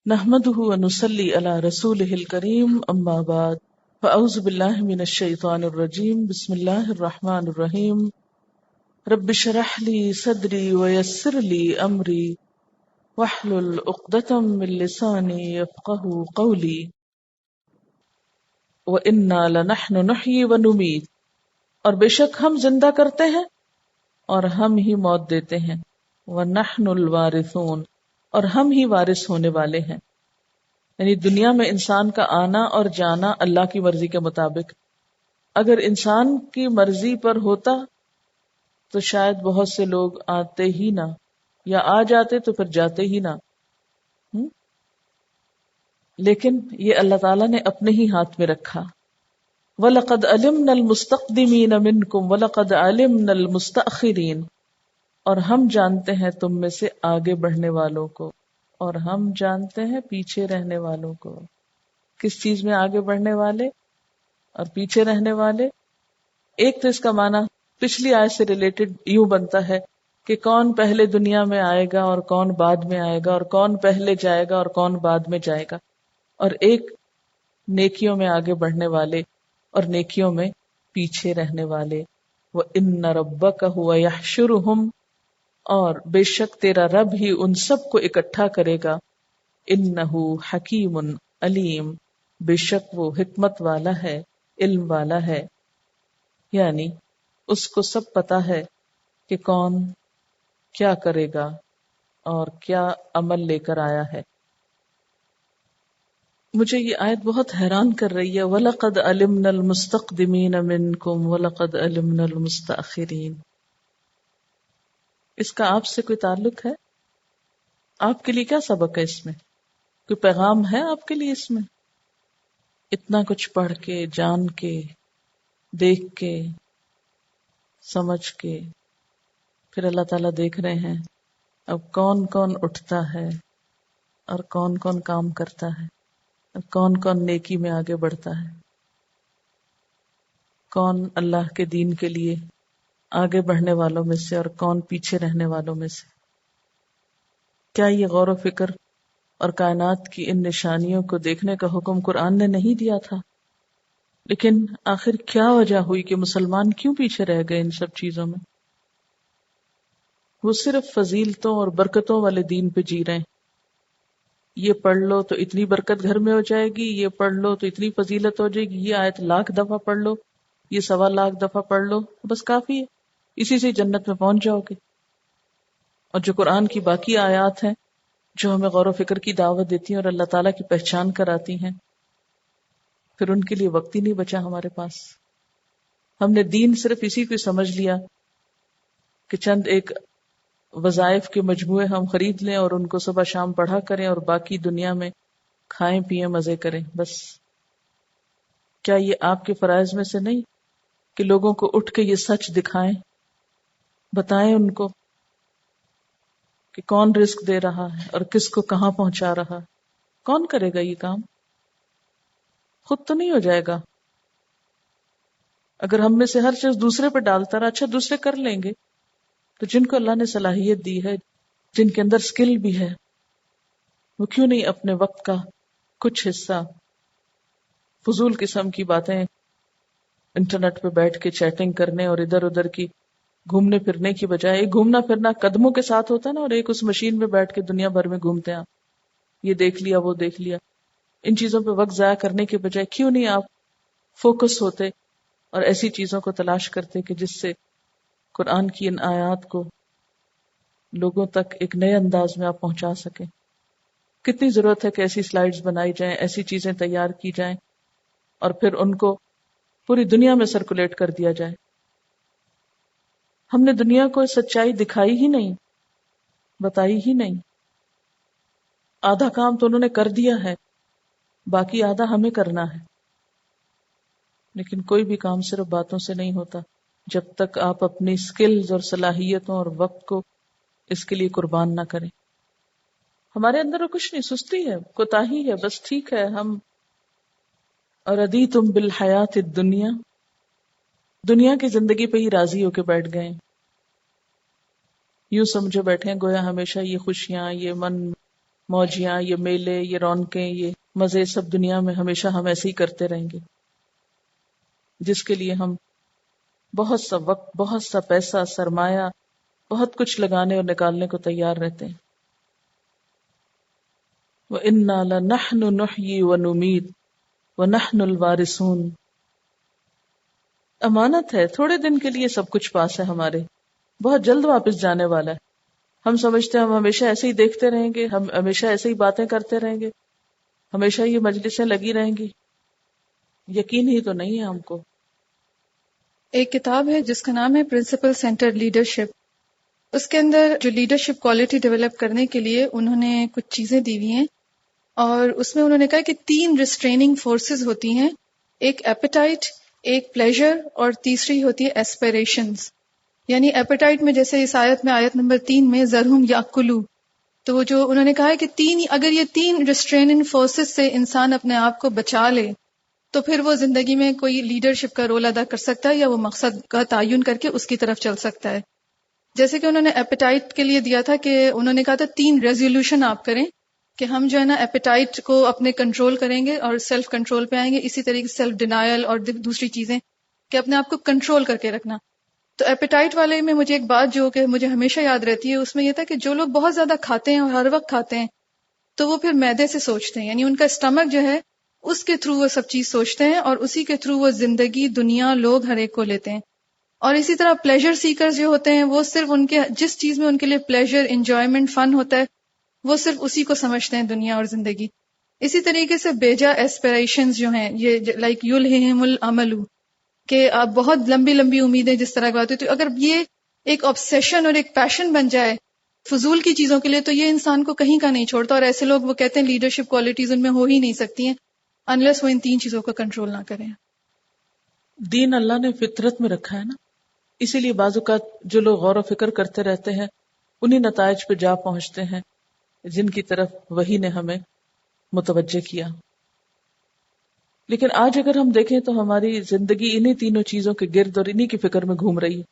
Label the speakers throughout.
Speaker 1: نحمده ونصلي على رسوله الكريم اما بعد فاعوذ بالله من الشيطان الرجيم بسم الله الرحمن الرحيم رب اشرح لي صدري ويسر لي امري واحلل عقدة من لساني يفقهوا قولي وانا لنحن نحيي ونميت، اور بے شک ہم زندہ کرتے ہیں اور ہم ہی موت دیتے ہیں، ونحن الوارثون، اور ہم ہی وارث ہونے والے ہیں۔ یعنی دنیا میں انسان کا آنا اور جانا اللہ کی مرضی کے مطابق، اگر انسان کی مرضی پر ہوتا تو شاید بہت سے لوگ آتے ہی نہ، یا آ جاتے تو پھر جاتے ہی نہ۔ لیکن یہ اللہ تعالیٰ نے اپنے ہی ہاتھ میں رکھا۔ وَلَقَدْ عَلِمْنَا الْمُسْتَقْدِمِينَ مِنْكُمْ وَلَقَدْ عَلِمْنَا الْمُسْتَأْخِرِينَ، اور ہم جانتے ہیں تم میں سے آگے بڑھنے والوں کو، اور ہم جانتے ہیں پیچھے رہنے والوں کو۔ کس چیز میں آگے بڑھنے والے اور پیچھے رہنے والے؟ ایک تو اس کا معنی پچھلی آیت سے ریلیٹڈ یوں بنتا ہے کہ کون پہلے دنیا میں آئے گا اور کون بعد میں آئے گا، اور کون پہلے جائے گا اور کون بعد میں جائے گا، اور ایک نیکیوں میں آگے بڑھنے والے اور نیکیوں میں پیچھے رہنے والے۔ وَإِنَّ رَبَّكَ هُوَ يَحْشُرُهُمْ، اور بے شک تیرا رب ہی ان سب کو اکٹھا کرے گا۔ إِنَّهُ حَكِيمٌ علیم، بے شک وہ حکمت والا ہے، علم والا ہے، یعنی اس کو سب پتا ہے کہ کون کیا کرے گا اور کیا عمل لے کر آیا ہے۔ مجھے یہ آیت بہت حیران کر رہی ہے، وَلَقَدْ عَلِمْنَا الْمُسْتَقْدِمِينَ مِنْكُمْ وَلَقَدْ عَلِمْنَا الْمُسْتَأْخِرِينَ۔ اس کا آپ سے کوئی تعلق ہے؟ آپ کے لیے کیا سبق ہے اس میں؟ کوئی پیغام ہے آپ کے لیے اس میں؟ اتنا کچھ پڑھ کے، جان کے، دیکھ کے، سمجھ کے، پھر اللہ تعالیٰ دیکھ رہے ہیں اب کون کون اٹھتا ہے اور کون کون کام کرتا ہے، کون کون نیکی میں آگے بڑھتا ہے، کون اللہ کے دین کے لیے آگے بڑھنے والوں میں سے اور کون پیچھے رہنے والوں میں سے۔ کیا یہ غور و فکر اور کائنات کی ان نشانیوں کو دیکھنے کا حکم قرآن نے نہیں دیا تھا؟ لیکن آخر کیا وجہ ہوئی کہ مسلمان کیوں پیچھے رہ گئے ان سب چیزوں میں؟ وہ صرف فضیلتوں اور برکتوں والے دین پہ جی رہے ہیں۔ یہ پڑھ لو تو اتنی برکت گھر میں ہو جائے گی، یہ پڑھ لو تو اتنی فضیلت ہو جائے گی، یہ آیت 1,00,000 دفعہ پڑھ لو، یہ 1,25,000 دفعہ پڑھ لو، بس کافی ہے، اسی سے جنت میں پہنچ جاؤ گے۔ اور جو قرآن کی باقی آیات ہیں جو ہمیں غور و فکر کی دعوت دیتی ہیں اور اللہ تعالیٰ کی پہچان کراتی ہیں، پھر ان کے لیے وقت ہی نہیں بچا ہمارے پاس۔ ہم نے دین صرف اسی کو سمجھ لیا کہ چند ایک وظائف کے مجموعے ہم خرید لیں اور ان کو صبح شام پڑھا کریں اور باقی دنیا میں کھائیں پیئیں مزے کریں بس۔ کیا یہ آپ کے فرائض میں سے نہیں کہ لوگوں کو اٹھ کے یہ سچ دکھائیں، بتائیں ان کو کہ کون رزق دے رہا ہے اور کس کو کہاں پہنچا رہا؟ کون کرے گا یہ کام؟ خود تو نہیں ہو جائے گا۔ اگر ہم میں سے ہر چیز دوسرے پہ ڈالتا رہا، اچھا دوسرے کر لیں گے، تو جن کو اللہ نے صلاحیت دی ہے، جن کے اندر سکل بھی ہے، وہ کیوں نہیں اپنے وقت کا کچھ حصہ فضول قسم کی باتیں انٹرنیٹ پہ بیٹھ کے چیٹنگ کرنے اور ادھر ادھر کی گھومنے پھرنے کی بجائے، ایک گھومنا پھرنا قدموں کے ساتھ ہوتا ہے نا، اور ایک اس مشین میں بیٹھ کے دنیا بھر میں گھومتے ہیں، یہ دیکھ لیا وہ دیکھ لیا، ان چیزوں پہ وقت ضائع کرنے کے بجائے کیوں نہیں آپ فوکس ہوتے اور ایسی چیزوں کو تلاش کرتے کہ جس سے قرآن کی ان آیات کو لوگوں تک ایک نئے انداز میں آپ پہنچا سکیں۔ کتنی ضرورت ہے کہ ایسی سلائیڈز بنائی جائیں، ایسی چیزیں تیار کی جائیں اور پھر ان کو پوری دنیا میں سرکولیٹ کر دیا جائے۔ ہم نے دنیا کو سچائی دکھائی ہی نہیں، بتائی ہی نہیں۔ آدھا کام تو انہوں نے کر دیا ہے، باقی آدھا ہمیں کرنا ہے۔ لیکن کوئی بھی کام صرف باتوں سے نہیں ہوتا جب تک آپ اپنی سکلز اور صلاحیتوں اور وقت کو اس کے لیے قربان نہ کریں۔ ہمارے اندر وہ کچھ نہیں، سستی ہے، کوتاہی ہے، بس ٹھیک ہے ہم اردیتم بالحیات الدنیا، دنیا کی زندگی پہ ہی راضی ہو کے بیٹھ گئے، یوں سمجھے بیٹھے ہیں گویا ہمیشہ یہ خوشیاں، یہ من موجیاں، یہ میلے، یہ رونقیں، یہ مزے سب دنیا میں ہمیشہ ہم ایسے ہی کرتے رہیں گے، جس کے لیے ہم بہت سا وقت، بہت سا پیسہ، سرمایہ، بہت کچھ لگانے اور نکالنے کو تیار رہتے ہیں۔ وَإِنَّا لَنَحْنُ نُحْيِي وَنُمِيتُ وَنَحْنُ الْوَارِثُونَ۔ امانت ہے، تھوڑے دن کے لیے سب کچھ پاس ہے ہمارے، بہت جلد واپس جانے والا ہے۔ ہم سمجھتے ہیں ہم ہمیشہ ایسے ہی دیکھتے رہیں گے، ہم ہمیشہ ایسے ہی باتیں کرتے رہیں گے، ہمیشہ یہ مجلسیں لگی رہیں گی، یقین ہی تو نہیں ہے ہم کو۔
Speaker 2: ایک کتاب ہے جس کا نام ہے پرنسپل سینٹر لیڈرشپ، اس کے اندر جو لیڈرشپ کوالٹی ڈیولپ کرنے کے لیے انہوں نے کچھ چیزیں دی ہوئی ہیں، اور اس میں انہوں نے کہا کہ 3 ریسٹریننگ فورسز ہوتی ہیں، ایک ایپیٹائٹ، ایک پلیجر، اور تیسری ہوتی ہے ایسپیریشنز۔ یعنی ایپیٹائٹ میں جیسے اس آیت میں، آیت نمبر 3 میں ذرہم یاکلوا، تو جو انہوں نے کہا ہے کہ اگر یہ 3 ریسٹریننگ فورسز سے انسان اپنے آپ کو بچا لے تو پھر وہ زندگی میں کوئی لیڈرشپ کا رول ادا کر سکتا ہے، یا وہ مقصد کا تعین کر کے اس کی طرف چل سکتا ہے۔ جیسے کہ انہوں نے ایپیٹائٹ کے لیے دیا تھا کہ انہوں نے کہا تھا 3 ریزولوشن آپ کریں کہ ہم جو ہے نا ایپیٹائٹ کو اپنے کنٹرول کریں گے اور سیلف کنٹرول پہ آئیں گے، اسی طریقے سے سیلف ڈینائل اور دوسری چیزیں کہ اپنے آپ کو کنٹرول کر کے رکھنا۔ تو ایپیٹائٹ والے میں مجھے ایک بات جو کہ مجھے ہمیشہ یاد رہتی ہے، اس میں یہ تھا کہ جو لوگ بہت زیادہ کھاتے ہیں اور ہر وقت کھاتے ہیں تو وہ پھر معدے سے سوچتے ہیں، یعنی ان کا اسٹمک جو ہے اس کے تھرو وہ سب چیز سوچتے ہیں، اور اسی کے تھرو وہ زندگی، دنیا، لوگ ہر ایک کو لیتے ہیں۔ اور اسی طرح پلیجر سیکرز جو ہوتے ہیں وہ صرف ان کے جس چیز میں ان کے لیے پلیجر، انجوائمنٹ، فن ہوتا ہے وہ صرف اسی کو سمجھتے ہیں دنیا اور زندگی۔ اسی طریقے سے بیجا ایسپیریشنز جو ہیں، یہ لائک یلہم العمل، کہ آپ بہت لمبی لمبی امیدیں جس طرح کی بات ہوتی ہے، اگر یہ ایک آبسیشن اور ایک پیشن بن جائے فضول کی چیزوں کے لیے تو یہ انسان کو کہیں کا نہیں چھوڑتا، اور ایسے لوگ وہ کہتے ہیں لیڈرشپ کوالٹیز ان میں ہو ہی نہیں سکتی ہیں انلیس وہ ان 3 چیزوں کا کنٹرول نہ کریں۔
Speaker 1: دین اللہ نے فطرت میں رکھا ہے نا، اسی لیے بعض اوقات جو لوگ غور و فکر کرتے رہتے ہیں انہی نتائج پہ جا پہنچتے ہیں جن کی طرف وحی نے ہمیں متوجہ کیا۔ لیکن آج اگر ہم دیکھیں تو ہماری زندگی انہی تینوں چیزوں کے گرد اور انہی کی فکر میں گھوم رہی ہے۔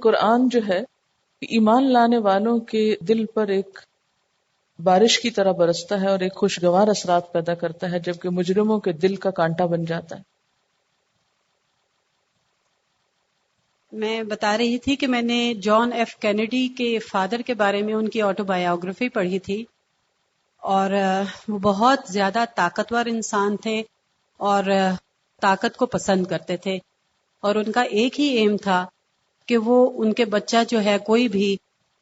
Speaker 1: قرآن جو ہے ایمان لانے والوں کے دل پر ایک بارش کی طرح برستا ہے اور ایک خوشگوار اثرات پیدا کرتا ہے، جبکہ مجرموں کے دل کا کانٹا بن جاتا ہے۔
Speaker 3: میں بتا رہی تھی کہ میں نے جان ایف کینیڈی کے فادر کے بارے میں ان کی آٹو بایوگرافی پڑھی تھی، اور وہ بہت زیادہ طاقتور انسان تھے اور طاقت کو پسند کرتے تھے، اور ان کا ایک ہی ایم تھا کہ وہ ان کے بچہ جو ہے کوئی بھی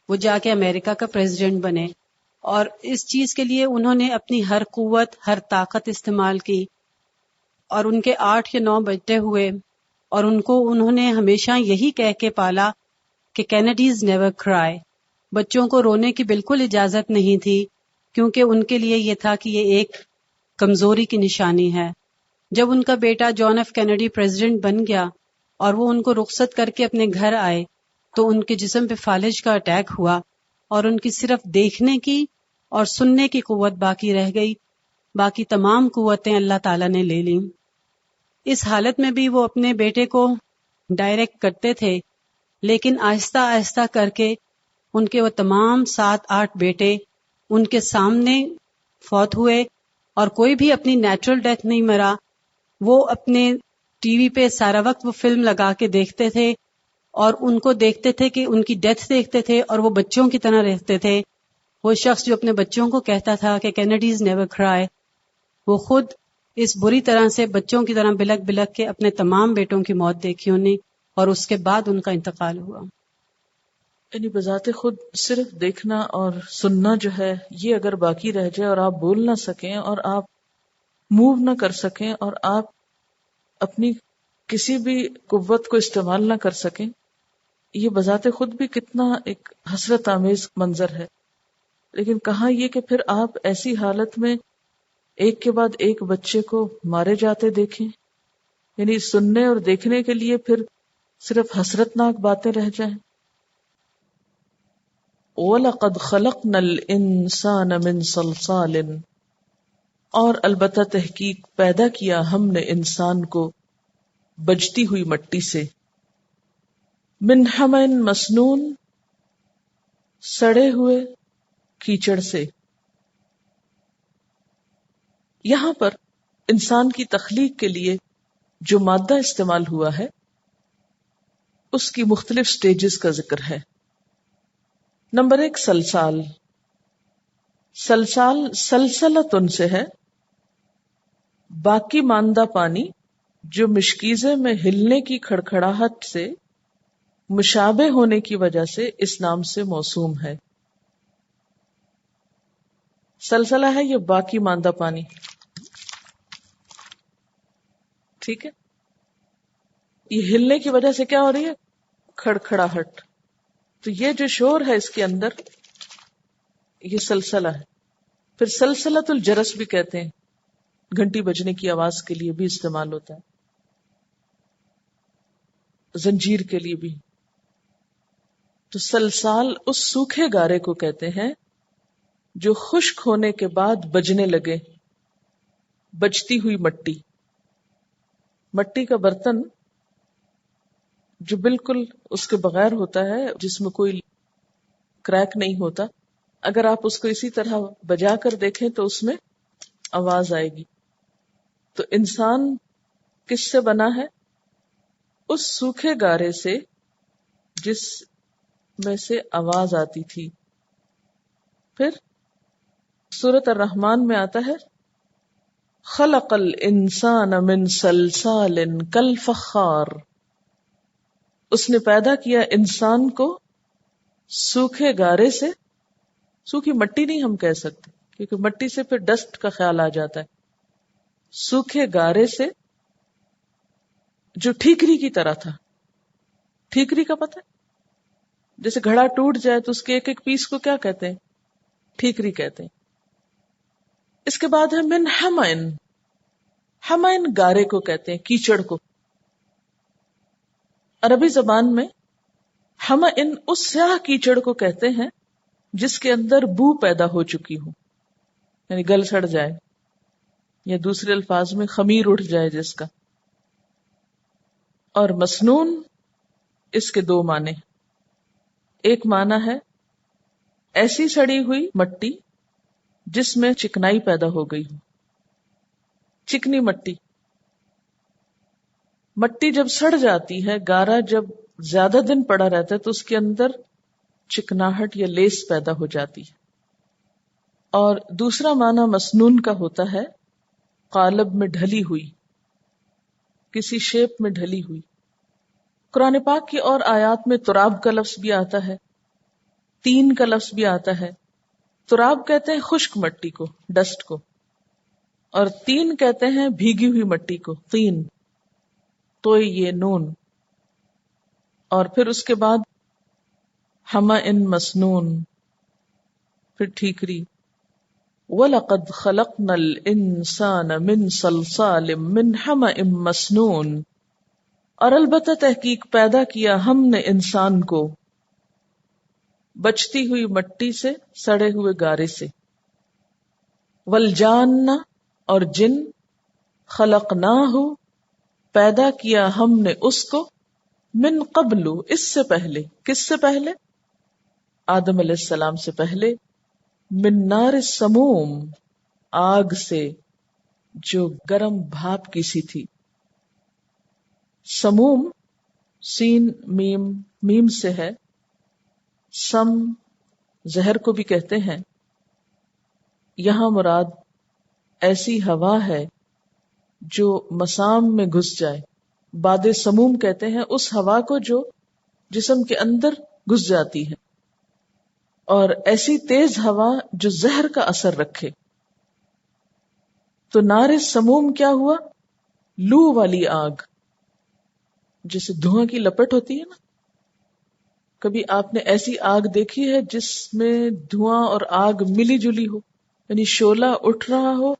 Speaker 3: وہ جا کے امریکہ کا پریزیڈنٹ بنے، اور اس چیز کے لیے انہوں نے اپنی ہر قوت، ہر طاقت استعمال کی، اور ان کے 8 یا 9 بیٹے ہوئے، اور ان کو انہوں نے ہمیشہ یہی کہہ کے پالا کہ کینیڈیز نیور کرائی، بچوں کو رونے کی بالکل اجازت نہیں تھی، کیونکہ ان کے لیے یہ تھا کہ یہ ایک کمزوری کی نشانی ہے۔ جب ان کا بیٹا جان ایف کینیڈی پریزیڈنٹ بن گیا اور وہ ان کو رخصت کر کے اپنے گھر آئے تو ان کے جسم پہ فالج کا اٹیک ہوا، اور ان کی صرف دیکھنے کی اور سننے کی قوت باقی رہ گئی، باقی تمام قوتیں اللہ تعالیٰ نے لے لیں۔ اس حالت میں بھی وہ اپنے بیٹے کو ڈائریکٹ کرتے تھے، لیکن آہستہ آہستہ کر کے ان کے وہ تمام 7-8 بیٹے ان کے سامنے فوت ہوئے، اور کوئی بھی اپنی نیچرل ڈیتھ نہیں مرا۔ وہ اپنے ٹی وی پہ سارا وقت وہ فلم لگا کے دیکھتے تھے، اور ان کو دیکھتے تھے کہ ان کی ڈیتھ دیکھتے تھے، اور وہ بچوں کی طرح رہتے تھے۔ وہ شخص جو اپنے بچوں کو کہتا تھا کہ کینیڈیز نیور کرائی، وہ خود اس بری طرح سے بچوں کی طرح بلک بلک کے اپنے تمام بیٹوں کی موت دیکھی انہیں، اور اس کے بعد ان کا انتقال ہوا۔
Speaker 1: یعنی بذات خود صرف دیکھنا اور سننا جو ہے یہ اگر باقی رہ جائے اور آپ بول نہ سکیں اور آپ موو نہ کر سکیں اور آپ اپنی کسی بھی قوت کو استعمال نہ کر سکیں، یہ بذات خود بھی کتنا ایک حسرت آمیز منظر ہے۔ لیکن کہاں یہ کہ پھر آپ ایسی حالت میں ایک کے بعد ایک بچے کو مارے جاتے دیکھیں، یعنی سننے اور دیکھنے کے لیے پھر صرف حسرتناک باتیں رہ جائیں۔ وَلَقَدْ خَلَقْنَا الْإِنسَانَ مِنْ صَلْصَالٍ، اور البتہ تحقیق پیدا کیا ہم نے انسان کو بجتی ہوئی مٹی سے، من حمإ مسنون، سڑے ہوئے کیچڑ سے، یہاں پر انسان کی تخلیق کے لیے جو مادہ استعمال ہوا ہے اس کی مختلف سٹیجز کا ذکر ہے. نمبر 1 سلسال. سلسال سلسلتن سے ہے، باقی ماندہ پانی جو مشکیزے میں ہلنے کی کھڑکھڑاہٹ سے مشابہ ہونے کی وجہ سے اس نام سے موسوم ہے. سلسلہ ہے یہ باقی ماندہ پانی، ٹھیک ہے. یہ ہلنے کی وجہ سے کیا ہو رہی ہے؟ کھڑکھڑاہٹ. تو یہ جو شور ہے اس کے اندر یہ سلسلہ ہے. پھر سلسلۃ الجرس بھی کہتے ہیں، گھنٹی بجنے کی آواز کے لیے بھی استعمال ہوتا ہے، زنجیر کے لیے بھی. تو سلسال اس سوکھے گارے کو کہتے ہیں جو خشک ہونے کے بعد بجنے لگے. بجتی ہوئی مٹی، مٹی کا برتن جو بالکل اس کے بغیر ہوتا ہے، جس میں کوئی کریک نہیں ہوتا، اگر آپ اس کو اسی طرح بجا کر دیکھیں تو اس میں آواز آئے گی. تو انسان کس سے بنا ہے؟ اس سوکھے گارے سے جس میں سے آواز آتی تھی. پھر سورۃ الرحمن میں آتا ہے خلق الانسان من صلصال کالفخار، اس نے پیدا کیا انسان کو سوکھے گارے سے. سوکھی مٹی نہیں ہم کہہ سکتے کیونکہ مٹی سے پھر ڈسٹ کا خیال آ جاتا ہے. سوکھے گارے سے جو ٹھیکری کی طرح تھا. ٹھیکری کا پتہ ہے؟ جیسے گھڑا ٹوٹ جائے تو اس کے ایک ایک پیس کو کیا کہتے ہیں؟ ٹھیکری کہتے ہیں. اس کے بعد ہے من حمئن. حمئن گارے کو کہتے ہیں، کیچڑ کو. عربی زبان میں حمئن اس سیاہ کیچڑ کو کہتے ہیں جس کے اندر بو پیدا ہو چکی ہو، یعنی گل سڑ جائے، یا دوسرے الفاظ میں خمیر اٹھ جائے جس کا. اور مسنون اس کے دو معنی. ایک معنی ہے ایسی سڑی ہوئی مٹی جس میں چکنائی پیدا ہو گئی ہو. چکنی مٹی، مٹی جب سڑ جاتی ہے، گارا جب زیادہ دن پڑا رہتا ہے تو اس کے اندر چکناہٹ یا لیس پیدا ہو جاتی ہے. اور دوسرا معنی مسنون کا ہوتا ہے قالب میں ڈھلی ہوئی، کسی شیپ میں ڈھلی ہوئی. قرآن پاک کی اور آیات میں تراب کا لفظ بھی آتا ہے، تین کا لفظ بھی آتا ہے. تراب کہتے ہیں خشک مٹی کو، ڈسٹ کو، اور تین کہتے ہیں بھیگی ہوئی مٹی کو، تین. تو یہ نون. اور پھر اس کے بعد حمئن مسنون، پھر ٹھیکری. وَلَقَدْ خَلَقْنَا الْإِنسَانَ مِنْ صَلْصَالٍ مِّنْ حَمَئٍ مَّسْنُونٍ، اور البتہ تحقیق پیدا کیا ہم نے انسان کو بچتی ہوئی مٹی سے، سڑے ہوئے گارے سے. والجان، اور جن، خلقناہ، پیدا کیا ہم نے اس کو، من قبل، اس سے پہلے. کس سے پہلے؟ آدم علیہ السلام سے پہلے. من نار السموم، آگ سے جو گرم بھاپ کی سی تھی. سموم سین میم میم سے ہے. سم زہر کو بھی کہتے ہیں. یہاں مراد ایسی ہوا ہے جو مسام میں گھس جائے. باد سموم کہتے ہیں اس ہوا کو جو جسم کے اندر گھس جاتی ہے، اور ایسی تیز ہوا جو زہر کا اثر رکھے. تو نار سموم کیا ہوا؟ لو والی آگ، جیسے دھواں کی لپٹ ہوتی ہے نا. کبھی آپ نے ایسی آگ دیکھی ہے جس میں دھواں اور آگ ملی جلی ہو، یعنی شعلہ اٹھ رہا ہو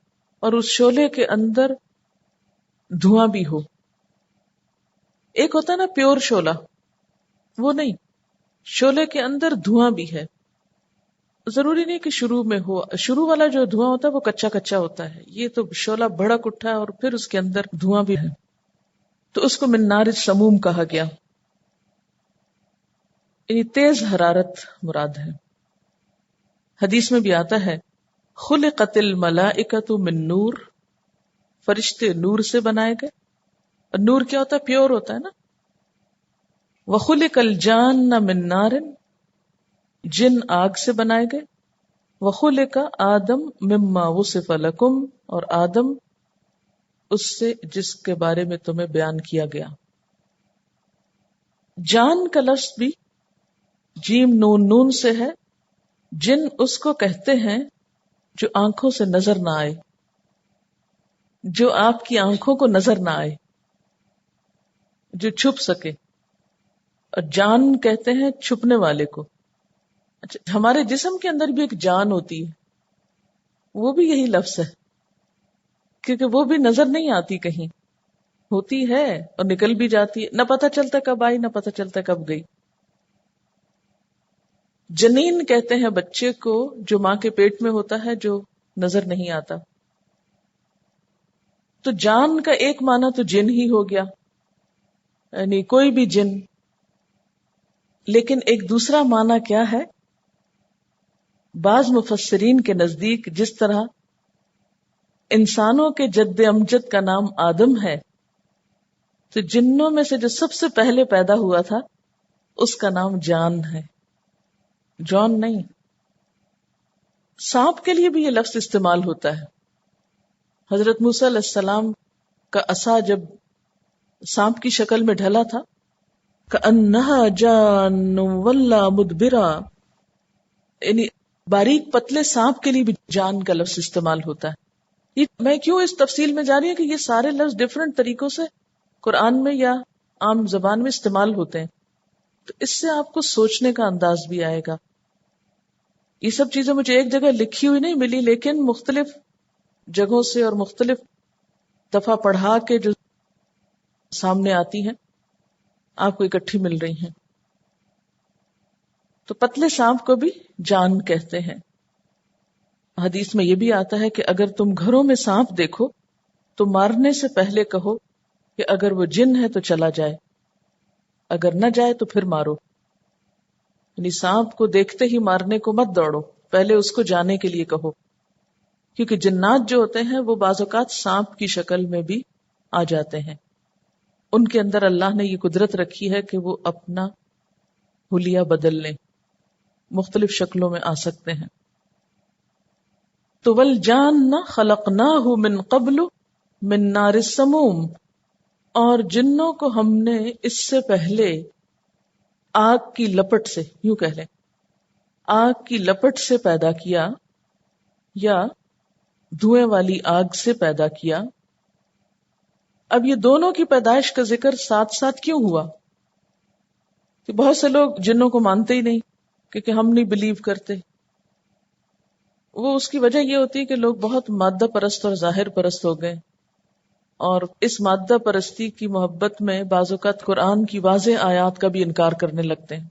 Speaker 1: اور اس شعلے کے اندر دھواں بھی ہو. ایک ہوتا ہے نا پیور شعلہ، وہ نہیں، شعلے کے اندر دھواں بھی ہے. ضروری نہیں کہ شروع میں ہو، شروع والا جو دھواں ہوتا ہے وہ کچا کچا ہوتا ہے. یہ تو شعلہ بھڑک اٹھا ہے اور پھر اس کے اندر دھواں بھی ہے، تو اس کو من نار السموم کہا گیا. یعنی تیز حرارت مراد ہے. حدیث میں بھی آتا ہے خلقت الملائکۃ من نور فرشتے نور سے بنائے گئے. اور نور کیا ہوتا ہے؟ پیور ہوتا ہے نا. وَخُلِقَ الْجَانَّ مِن نَارٍ، جن آگ سے بنائے گئے. وَخُلِقَ آدم مِمَّا وُصِفَ لَكُمْ، اور آدم اس سے جس کے بارے میں تمہیں بیان کیا گیا. جان کا لفظ بھی جیم نون نون سے ہے. جن اس کو کہتے ہیں جو آنکھوں سے نظر نہ آئے، جو آپ کی آنکھوں کو نظر نہ آئے، جو چھپ سکے. اور جان کہتے ہیں چھپنے والے کو. اچھا، ہمارے جسم کے اندر بھی ایک جان ہوتی ہے، وہ بھی یہی لفظ ہے، کیونکہ وہ بھی نظر نہیں آتی، کہیں ہوتی ہے اور نکل بھی جاتی ہے، نہ پتہ چلتا کب آئی نہ پتہ چلتا کب گئی. جنین کہتے ہیں بچے کو جو ماں کے پیٹ میں ہوتا ہے، جو نظر نہیں آتا. تو جان کا ایک معنی تو جن ہی ہو گیا، یعنی کوئی بھی جن. لیکن ایک دوسرا معنی کیا ہے؟ بعض مفسرین کے نزدیک جس طرح انسانوں کے جد امجد کا نام آدم ہے، تو جنوں میں سے جو سب سے پہلے پیدا ہوا تھا اس کا نام جان ہے، جان نہیں. سانپ کے لیے بھی یہ لفظ استعمال ہوتا ہے. حضرت موسیٰ علیہ السلام کا عصا جب سانپ کی شکل میں ڈھلا تھا، کأنہا جان ولا مدبرا، یعنی باریک پتلے سانپ کے لیے بھی جان کا لفظ استعمال ہوتا ہے. یہ میں کیوں اس تفصیل میں جا رہی ہوں کہ یہ سارے لفظ ڈفرنٹ طریقوں سے قرآن میں یا عام زبان میں استعمال ہوتے ہیں، تو اس سے آپ کو سوچنے کا انداز بھی آئے گا. یہ سب چیزیں مجھے ایک جگہ لکھی ہوئی نہیں ملی، لیکن مختلف جگہوں سے اور مختلف دفعہ پڑھا کے جو سامنے آتی ہیں آپ کو اکٹھی مل رہی ہیں. تو پتلے سانپ کو بھی جان کہتے ہیں. حدیث میں یہ بھی آتا ہے کہ اگر تم گھروں میں سانپ دیکھو تو مارنے سے پہلے کہو کہ اگر وہ جن ہے تو چلا جائے، اگر نہ جائے تو پھر مارو. یعنی سانپ کو دیکھتے ہی مارنے کو مت دوڑو، پہلے اس کو جانے کے لیے کہو، کیونکہ جنات جو ہوتے ہیں وہ بعض اوقات سانپ کی شکل میں بھی آ جاتے ہیں. ان کے اندر اللہ نے یہ قدرت رکھی ہے کہ وہ اپنا حلیہ بدل لیں، مختلف شکلوں میں آ سکتے ہیں. تو وَالْجَانَّ خَلَقْنَاهُ مِن قَبْلُ مِن نَارِ السَّمُومِ، اور جنوں کو ہم نے اس سے پہلے آگ کی لپٹ سے، یوں کہہ لیں آگ کی لپٹ سے پیدا کیا، یا دھوئیں والی آگ سے پیدا کیا. اب یہ دونوں کی پیدائش کا ذکر ساتھ ساتھ کیوں ہوا؟ کہ بہت سے لوگ جنوں کو مانتے ہی نہیں، کیونکہ ہم نہیں بلیو کرتے. وہ اس کی وجہ یہ ہوتی ہے کہ لوگ بہت مادہ پرست اور ظاہر پرست ہو گئے، اور اس مادہ پرستی کی محبت میں بعض اوقات قرآن کی واضح آیات کا بھی انکار کرنے لگتے ہیں.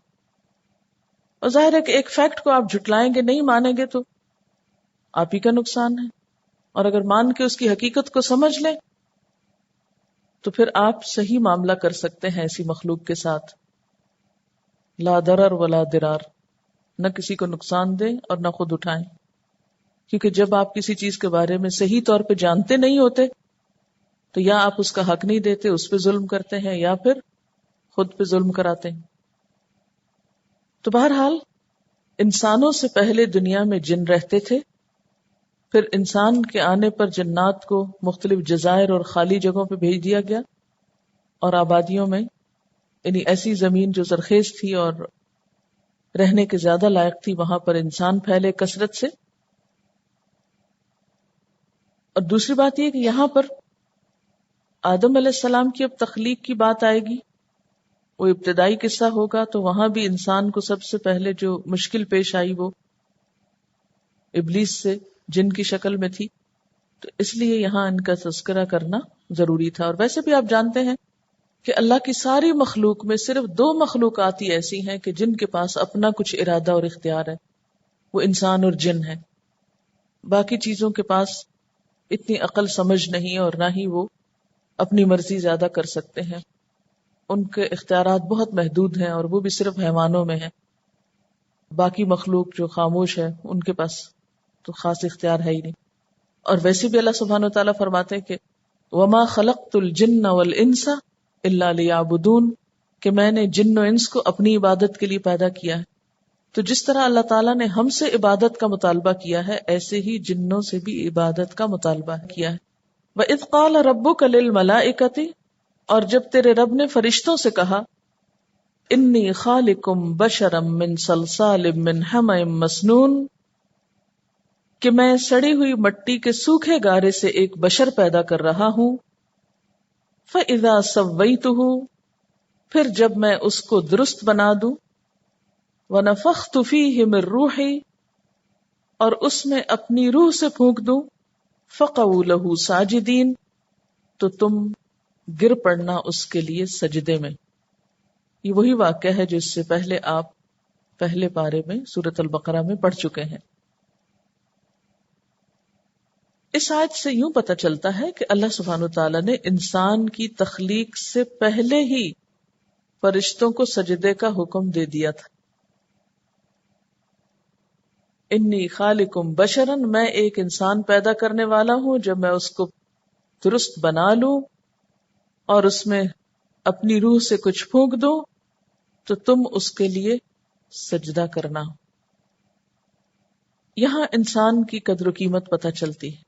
Speaker 1: اور ظاہر ہے کہ ایک فیکٹ کو آپ جھٹلائیں گے، نہیں مانیں گے تو آپ ہی کا نقصان ہے، اور اگر مان کے اس کی حقیقت کو سمجھ لیں تو پھر آپ صحیح معاملہ کر سکتے ہیں ایسی مخلوق کے ساتھ. لا ضرر ولا ضرار، نہ کسی کو نقصان دیں اور نہ خود اٹھائیں. کیونکہ جب آپ کسی چیز کے بارے میں صحیح طور پہ جانتے نہیں ہوتے تو یا آپ اس کا حق نہیں دیتے، اس پہ ظلم کرتے ہیں، یا پھر خود پہ ظلم کراتے ہیں. تو بہرحال انسانوں سے پہلے دنیا میں جن رہتے تھے، پھر انسان کے آنے پر جنات کو مختلف جزائر اور خالی جگہوں پہ بھیج دیا گیا، اور آبادیوں میں، یعنی ایسی زمین جو زرخیز تھی اور رہنے کے زیادہ لائق تھی، وہاں پر انسان پھیلے کثرت سے. اور دوسری بات یہ کہ یہاں پر آدم علیہ السلام کی اب تخلیق کی بات آئے گی، وہ ابتدائی قصہ ہوگا، تو وہاں بھی انسان کو سب سے پہلے جو مشکل پیش آئی وہ ابلیس سے، جن کی شکل میں تھی. تو اس لیے یہاں ان کا تذکرہ کرنا ضروری تھا. اور ویسے بھی آپ جانتے ہیں کہ اللہ کی ساری مخلوق میں صرف 2 مخلوقات ہی ایسی ہیں کہ جن کے پاس اپنا کچھ ارادہ اور اختیار ہے، وہ انسان اور جن ہے. باقی چیزوں کے پاس اتنی عقل سمجھ نہیں، اور نہ ہی وہ اپنی مرضی زیادہ کر سکتے ہیں. ان کے اختیارات بہت محدود ہیں، اور وہ بھی صرف حیوانوں میں ہیں. باقی مخلوق جو خاموش ہے ان کے پاس تو خاص اختیار ہے ہی نہیں. اور ویسے بھی اللہ سبحانہ و تعالیٰ فرماتے ہیں کہ وما خلقت الجن والانس الا لیعبدون، کہ میں نے جن و انس کو اپنی عبادت کے لیے پیدا کیا ہے. تو جس طرح اللہ تعالیٰ نے ہم سے عبادت کا مطالبہ کیا ہے، ایسے ہی جنوں سے بھی عبادت کا مطالبہ کیا ہے. وَإِذْ قَالَ رَبُّكَ لِلْمَلَائِكَةِ، اور جب تیرے رب نے فرشتوں سے کہا، انی خالقم بشرا من صلصال من حمأ مسنون، کہ میں سڑی ہوئی مٹی کے سوکھے گارے سے ایک بشر پیدا کر رہا ہوں. فَإِذَا سَوَّيْتُهُ، پھر جب میں اس کو درست بنا دوں، وَنَفَخْتُ فِيهِ مِن رُوحِي، اور اس میں اپنی روح سے پھونک دوں، فَقَعُوا لَهُ سَاجِدِينَ، تو تم گر پڑنا اس کے لیے سجدے میں. یہ وہی واقعہ ہے جو اس سے پہلے آپ پہلے پارے میں سورۃ البقرہ میں پڑھ چکے ہیں. اس آیت سے یوں پتہ چلتا ہے کہ اللہ سبحانہ وتعالیٰ نے انسان کی تخلیق سے پہلے ہی فرشتوں کو سجدے کا حکم دے دیا تھا. انی خالقم بشرا، میں ایک انسان پیدا کرنے والا ہوں، جب میں اس کو درست بنا لوں اور اس میں اپنی روح سے کچھ پھونک دوں تو تم اس کے لیے سجدہ کرنا. یہاں انسان کی قدر و قیمت پتہ چلتی ہے.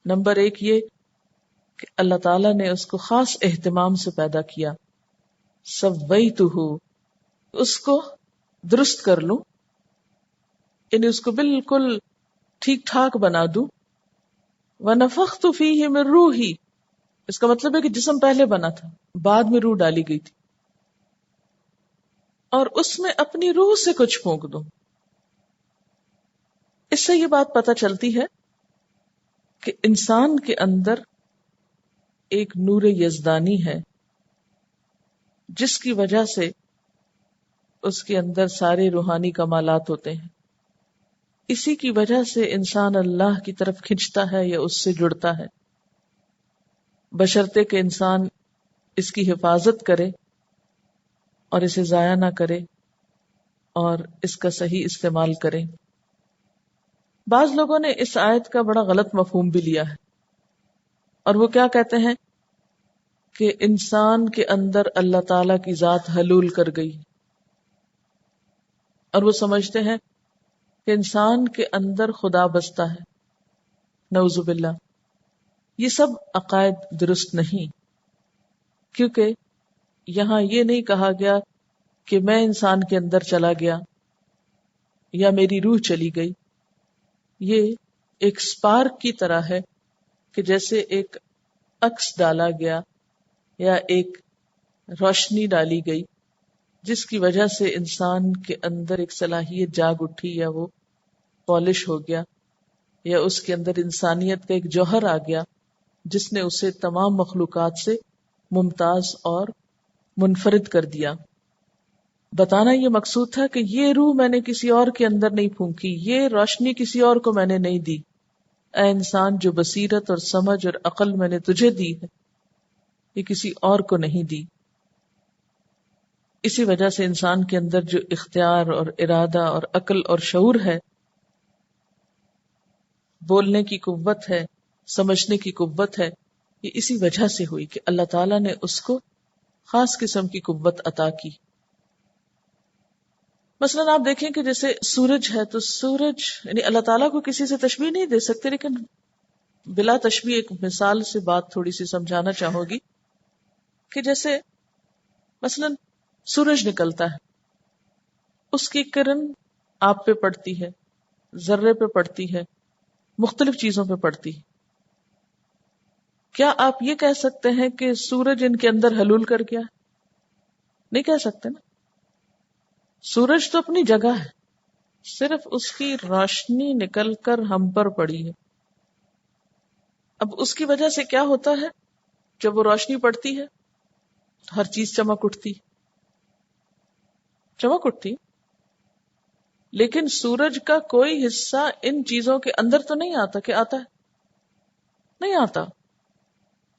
Speaker 1: نمبر ایک یہ کہ اللہ تعالیٰ نے اس کو خاص اہتمام سے پیدا کیا. سویتہ، اس کو درست کر لوں، یعنی اس کو بالکل ٹھیک ٹھاک بنا دوں. ونفخت فیہ من روحی، اس کا مطلب ہے کہ جسم پہلے بنا تھا، بعد میں روح ڈالی گئی تھی، اور اس میں اپنی روح سے کچھ پھونک دوں. اس سے یہ بات پتہ چلتی ہے کہ انسان کے اندر ایک نور یزدانی ہے جس کی وجہ سے اس کے اندر سارے روحانی کمالات ہوتے ہیں. اسی کی وجہ سے انسان اللہ کی طرف کھنچتا ہے یا اس سے جڑتا ہے، بشرطے کہ انسان اس کی حفاظت کرے اور اسے ضائع نہ کرے اور اس کا صحیح استعمال کرے. بعض لوگوں نے اس آیت کا بڑا غلط مفہوم بھی لیا ہے، اور وہ کیا کہتے ہیں کہ انسان کے اندر اللہ تعالی کی ذات حلول کر گئی، اور وہ سمجھتے ہیں کہ انسان کے اندر خدا بستا ہے. نعوذ باللہ. یہ سب عقائد درست نہیں، کیونکہ یہاں یہ نہیں کہا گیا کہ میں انسان کے اندر چلا گیا یا میری روح چلی گئی. یہ ایک سپارک کی طرح ہے کہ جیسے ایک عکس ڈالا گیا یا ایک روشنی ڈالی گئی جس کی وجہ سے انسان کے اندر ایک صلاحیت جاگ اٹھی یا وہ پالش ہو گیا یا اس کے اندر انسانیت کا ایک جوہر آ گیا جس نے اسے تمام مخلوقات سے ممتاز اور منفرد کر دیا. بتانا یہ مقصود تھا کہ یہ روح میں نے کسی اور کے اندر نہیں پھونکی، یہ روشنی کسی اور کو میں نے نہیں دی. اے انسان، جو بصیرت اور سمجھ اور عقل میں نے تجھے دی ہے یہ کسی اور کو نہیں دی. اسی وجہ سے انسان کے اندر جو اختیار اور ارادہ اور عقل اور شعور ہے، بولنے کی قوت ہے، سمجھنے کی قوت ہے، یہ اسی وجہ سے ہوئی کہ اللہ تعالیٰ نے اس کو خاص قسم کی قوت عطا کی. مثلا آپ دیکھیں کہ جیسے سورج ہے تو سورج یعنی اللہ تعالیٰ کو کسی سے تشبیہ نہیں دے سکتے، لیکن بلا تشبیہ ایک مثال سے بات تھوڑی سی سمجھانا چاہوں گی کہ جیسے مثلا سورج نکلتا ہے، اس کی کرن آپ پہ پڑتی ہے، ذرے پہ پڑتی ہے، مختلف چیزوں پہ پڑتی ہے. کیا آپ یہ کہہ سکتے ہیں کہ سورج ان کے اندر حلول کر گیا؟ نہیں کہہ سکتے نا. سورج تو اپنی جگہ ہے، صرف اس کی روشنی نکل کر ہم پر پڑی ہے. اب اس کی وجہ سے کیا ہوتا ہے؟ جب وہ روشنی پڑتی ہے ہر چیز چمک اٹھتی، لیکن سورج کا کوئی حصہ ان چیزوں کے اندر تو نہیں آتا. کہ آتا ہے؟ نہیں آتا.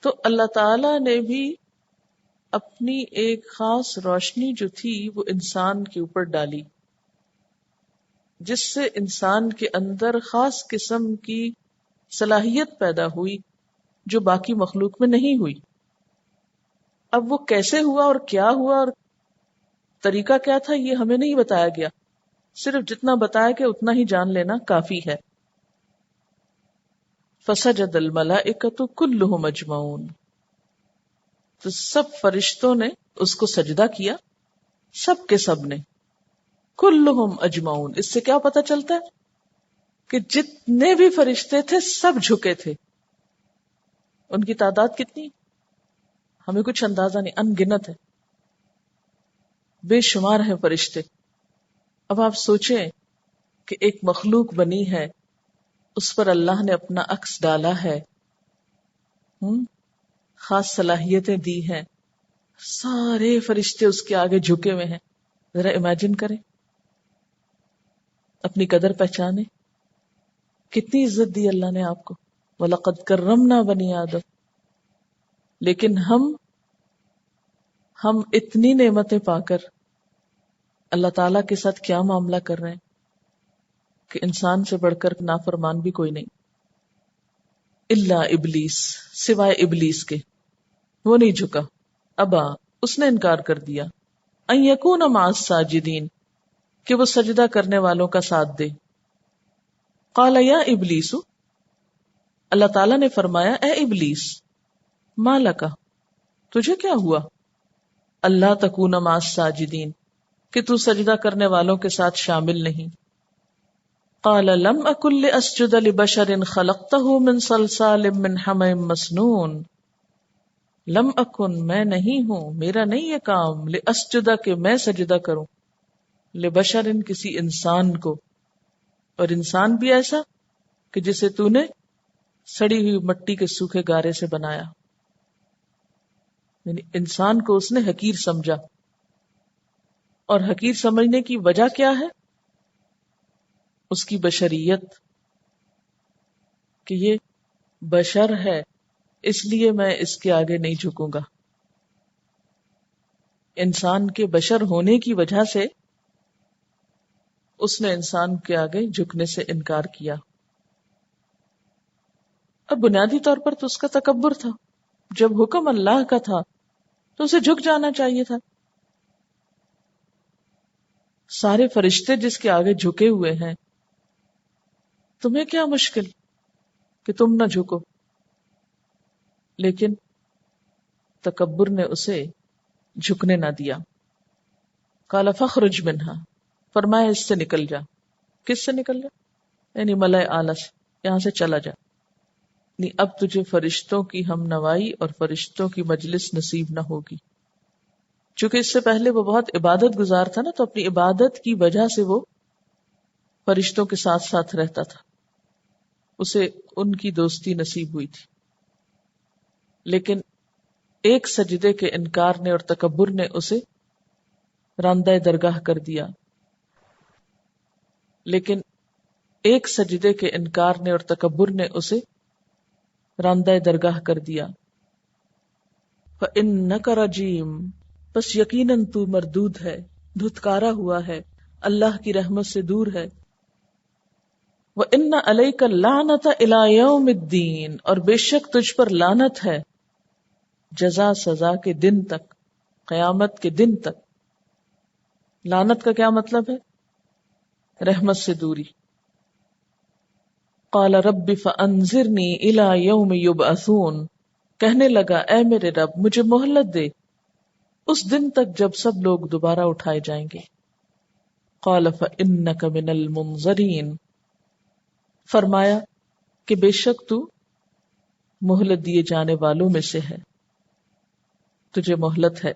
Speaker 1: تو اللہ تعالی نے بھی اپنی ایک خاص روشنی جو تھی وہ انسان کے اوپر ڈالی، جس سے انسان کے اندر خاص قسم کی صلاحیت پیدا ہوئی جو باقی مخلوق میں نہیں ہوئی. اب وہ کیسے ہوا اور کیا ہوا اور طریقہ کیا تھا یہ ہمیں نہیں بتایا گیا، صرف جتنا بتایا کہ اتنا ہی جان لینا کافی ہے. فسجد الملائکۃ کلھم اجمعون، تو سب فرشتوں نے اس کو سجدہ کیا، سب کے سب نے. کلھم اجمعون، اس سے کیا پتہ چلتا ہے کہ جتنے بھی فرشتے تھے سب جھکے تھے. ان کی تعداد کتنی ہمیں کچھ اندازہ نہیں، ان گنت ہے، بے شمار ہیں فرشتے. اب آپ سوچیں کہ ایک مخلوق بنی ہے، اس پر اللہ نے اپنا عکس ڈالا ہے، خاص صلاحیتیں دی ہیں، سارے فرشتے اس کے آگے جھکے ہوئے ہیں. ذرا امیجن کریں، اپنی قدر پہچانے، کتنی عزت دی اللہ نے آپ کو. وَلَقَدْ كَرَّمْنَا بَنِي آدم. لیکن ہم اتنی نعمتیں پا کر اللہ تعالی کے ساتھ کیا معاملہ کر رہے ہیں کہ انسان سے بڑھ کر نافرمان بھی کوئی نہیں. الا ابلیس، سوائے ابلیس کے، وہ نہیں جھکا. ابا، اس نے انکار کر دیا. ان یکون مع الساجدین، کہ وہ سجدہ کرنے والوں کا ساتھ دے. قال یا ابلیس، اللہ تعالیٰ نے فرمایا اے ابلیس، ما لکا، تجھے کیا ہوا، اللہ تکون مع الساجدین، کہ تو سجدہ کرنے والوں کے ساتھ شامل نہیں. قال لم اکن لاسجد لبشر خلقته من صلصال من حمأ مسنون. لم اکن، میں نہیں ہوں، میرا نہیں یہ کام، لاسجد، کہ میں سجدہ کروں، لبشر، کسی انسان کو، اور انسان بھی ایسا کہ جسے تو نے سڑی ہوئی مٹی کے سوکھے گارے سے بنایا. یعنی انسان کو اس نے حقیر سمجھا. اور حقیر سمجھنے کی وجہ کیا ہے؟ اس کی بشریت، کہ یہ بشر ہے اس لیے میں اس کے آگے نہیں جھکوں گا. انسان کے بشر ہونے کی وجہ سے اس نے انسان کے آگے جھکنے سے انکار کیا. اب بنیادی طور پر تو اس کا تکبر تھا. جب حکم اللہ کا تھا تو اسے جھک جانا چاہیے تھا. سارے فرشتے جس کے آگے جھکے ہوئے ہیں، تمہیں کیا مشکل کہ تم نہ جھکو؟ لیکن تکبر نے اسے جھکنے نہ دیا. قال فاخرج منہا، فرمایا اس سے نکل جا. کس سے نکل جا؟ یعنی ملائے اعلیٰ سے، یہاں سے چلا جا. یعنی اب تجھے فرشتوں کی ہم نوائی اور فرشتوں کی مجلس نصیب نہ ہوگی. چونکہ اس سے پہلے وہ بہت عبادت گزار تھا نا، تو اپنی عبادت کی وجہ سے وہ فرشتوں کے ساتھ ساتھ رہتا تھا، اسے ان کی دوستی نصیب ہوئی تھی. لیکن ایک سجدے کے انکار نے اور تکبر نے اسے راندہ درگاہ کر دیا. لیکن ایک سجدے کے انکار نے اور تکبر نے اسے راندہ درگاہ کر دیا. فَإِنَّكَ رَجِيمٌ، بس یقیناً تو مردود ہے، دھتکارا ہوا ہے، اللہ کی رحمت سے دور ہے. وَإِنَّ عَلَيْكَ اللَّعْنَةَ إِلَى يَوْمِ الدِّينِ، اور بے شک تجھ پر لعنت ہے جزا سزا کے دن تک، قیامت کے دن تک. لعنت کا کیا مطلب ہے؟ رحمت سے دوری. قال رب فانظرنی الی یوم یبعثون، کہنے لگا اے میرے رب مجھے مہلت دے اس دن تک جب سب لوگ دوبارہ اٹھائے جائیں گے. قال فانک من المنظرین، فرمایا کہ بے شک تو مہلت دیے جانے والوں میں سے ہے، تجھے مہلت ہے.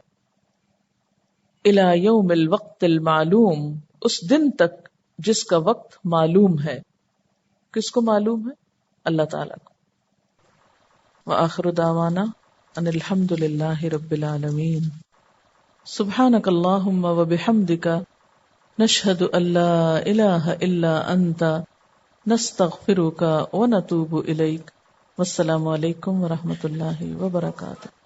Speaker 1: الی یوم الوقت المعلوم، اس دن تک جس کا وقت معلوم ہے. کس کو معلوم ہے؟ اللہ تعالیٰ کو. وآخر دعوانا ان الحمد للہ رب العالمین. سبحانک اللہم وبحمدک، نشہد ان لا الہ الا انت، نستغفرک ونتوب الیک. والسلام علیکم ورحمۃ اللہ وبرکاتہ.